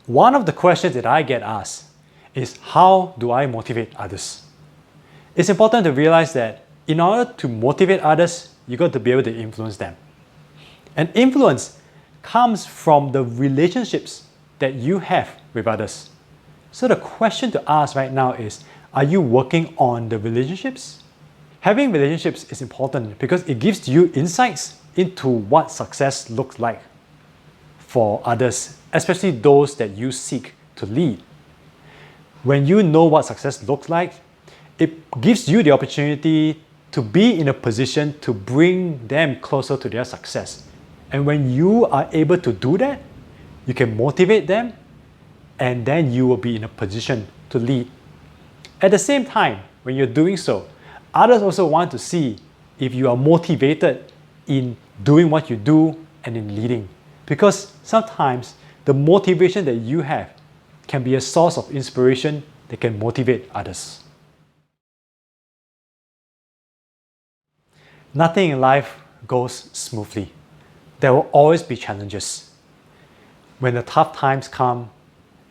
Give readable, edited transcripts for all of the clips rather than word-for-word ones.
One of the questions that I get asked is, how do I motivate others? It's important to realize that in order to motivate others, you got to be able to influence them. And influence comes from the relationships that you have with others. So the question to ask right now is, are you working on the relationships? Having relationships is important because it gives you insights into what success looks like for others, especially those that you seek to lead. When you know what success looks like, it gives you the opportunity to be in a position to bring them closer to their success. And when you are able to do that, you can motivate them, and then you will be in a position to lead. At the same time, when you're doing so, others also want to see if you are motivated in doing what you do and in leading. Because sometimes the motivation that you have can be a source of inspiration that can motivate others. Nothing in life goes smoothly. There will always be challenges. When the tough times come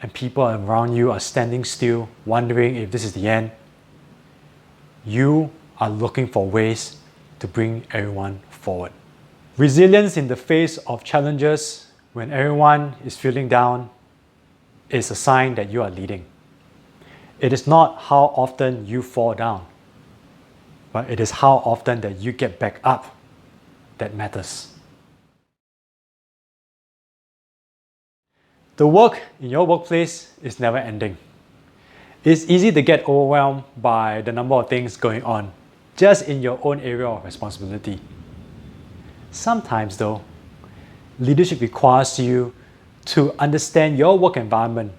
and people around you are standing still, wondering if this is the end, you are looking for ways to bring everyone forward. Resilience in the face of challenges when everyone is feeling down is a sign that you are leading. It is not how often you fall down, but it is how often that you get back up that matters. The work in your workplace is never ending. It's easy to get overwhelmed by the number of things going on just in your own area of responsibility. Sometimes though, leadership requires you to understand your work environment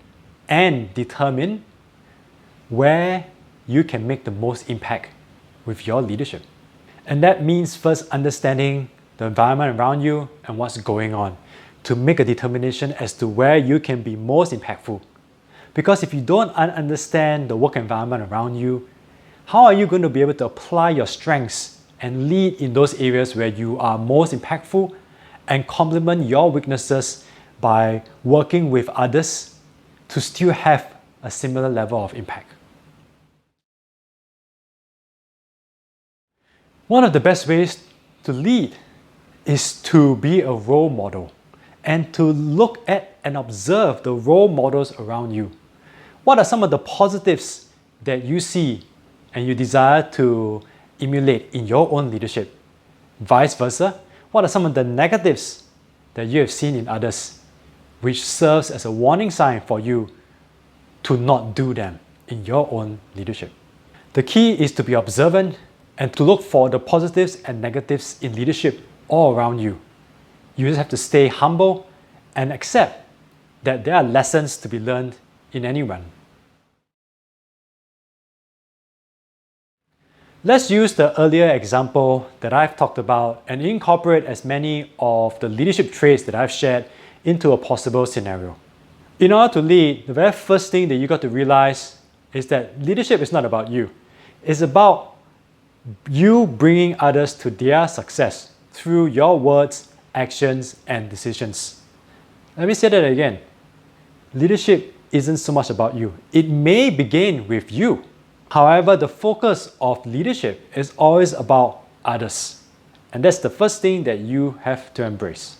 and determine where you can make the most impact with your leadership. And that means first understanding the environment around you and what's going on to make a determination as to where you can be most impactful. Because if you don't understand the work environment around you, how are you going to be able to apply your strengths and lead in those areas where you are most impactful and complement your weaknesses by working with others to still have a similar level of impact? One of the best ways to lead is to be a role model and to look at and observe the role models around you. What are some of the positives that you see and you desire to emulate in your own leadership? Vice versa, what are some of the negatives that you have seen in others, which serves as a warning sign for you to not do them in your own leadership? The key is to be observant and to look for the positives and negatives in leadership all around you. You just have to stay humble and accept that there are lessons to be learned in anyone. Let's use the earlier example that I've talked about and incorporate as many of the leadership traits that I've shared into a possible scenario. In order to lead, the very first thing that you got to realize is that leadership is not about you. It's about you bringing others to their success through your words, actions, and decisions. Let me say that again. Leadership isn't so much about you. It may begin with you. However, the focus of leadership is always about others. And that's the first thing that you have to embrace.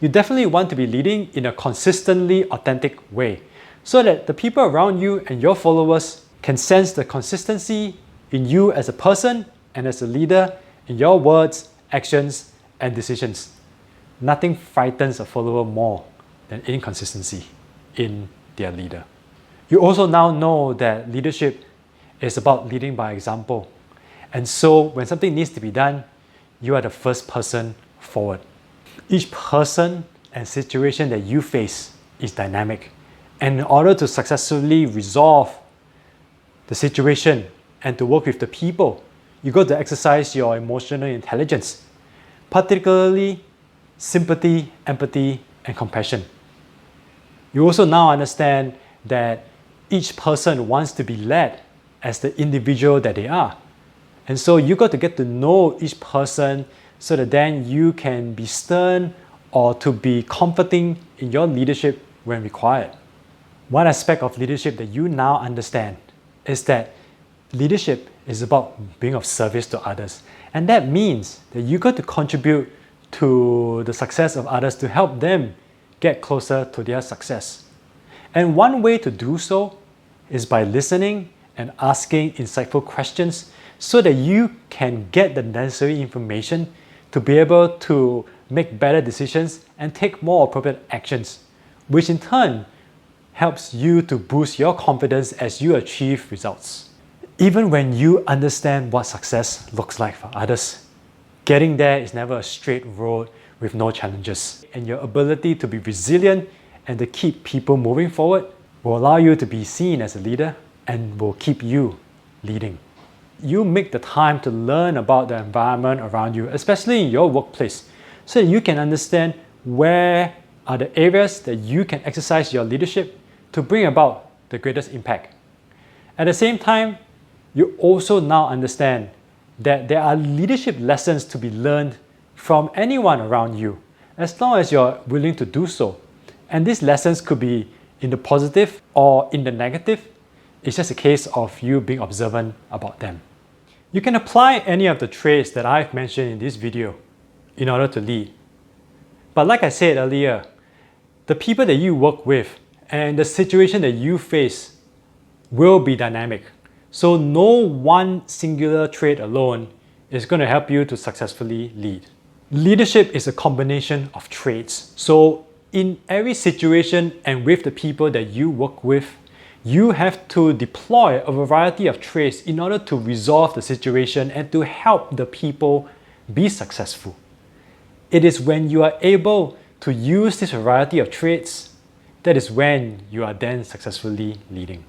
You definitely want to be leading in a consistently authentic way so that the people around you and your followers can sense the consistency in you as a person and as a leader in your words, actions, and decisions. Nothing frightens a follower more than inconsistency in their leader. You also now know that leadership is about leading by example. And so when something needs to be done, you are the first person forward. Each person and situation that you face is dynamic. And in order to successfully resolve the situation and to work with the people, you got to exercise your emotional intelligence, particularly sympathy, empathy, and compassion. You also now understand that each person wants to be led as the individual that they are. And so you got to get to know each person so that then you can be stern or to be comforting in your leadership when required. One aspect of leadership that you now understand is that leadership is about being of service to others. And that means that you got to contribute to the success of others to help them get closer to their success. And one way to do so is by listening and asking insightful questions so that you can get the necessary information to be able to make better decisions and take more appropriate actions, which in turn helps you to boost your confidence as you achieve results. Even when you understand what success looks like for others, getting there is never a straight road with no challenges. And your ability to be resilient and to keep people moving forward will allow you to be seen as a leader and will keep you leading. You make the time to learn about the environment around you, especially in your workplace, so that you can understand where are the areas that you can exercise your leadership to bring about the greatest impact. At the same time, you also now understand that there are leadership lessons to be learned from anyone around you, as long as you're willing to do so. And these lessons could be in the positive or in the negative. It's just a case of you being observant about them. You can apply any of the traits that I've mentioned in this video in order to lead. But like I said earlier, the people that you work with and the situation that you face will be dynamic. So no one singular trait alone is going to help you to successfully lead. Leadership is a combination of traits. So in every situation and with the people that you work with, you have to deploy a variety of traits in order to resolve the situation and to help the people be successful. It is when you are able to use this variety of traits that is when you are then successfully leading.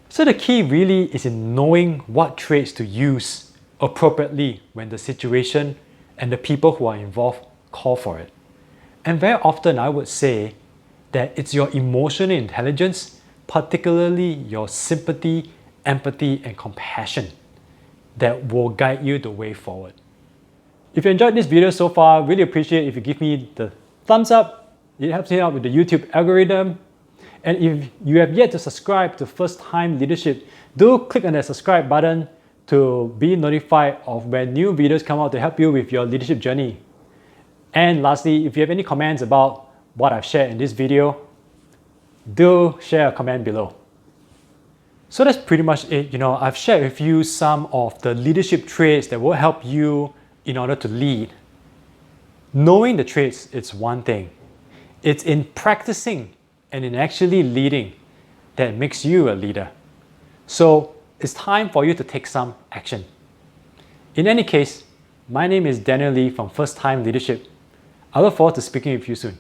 So the key really is in knowing what traits to use appropriately when the situation and the people who are involved call for it. And very often I would say that it's your emotional intelligence, particularly your sympathy, empathy, and compassion that will guide you the way forward. If you enjoyed this video so far, really appreciate if you give me the thumbs up. It helps me out with the YouTube algorithm. And if you have yet to subscribe to First Time Leadership, do click on that subscribe button to be notified of when new videos come out to help you with your leadership journey. And lastly, if you have any comments about what I've shared in this video, do share a comment below. So that's pretty much it. I've shared with you some of the leadership traits that will help you in order to lead. Knowing the traits is one thing. It's in practicing and in actually leading that makes you a leader. So it's time for you to take some action. In any case, my name is Daniel Lee from First Time Leadership. I look forward to speaking with you soon.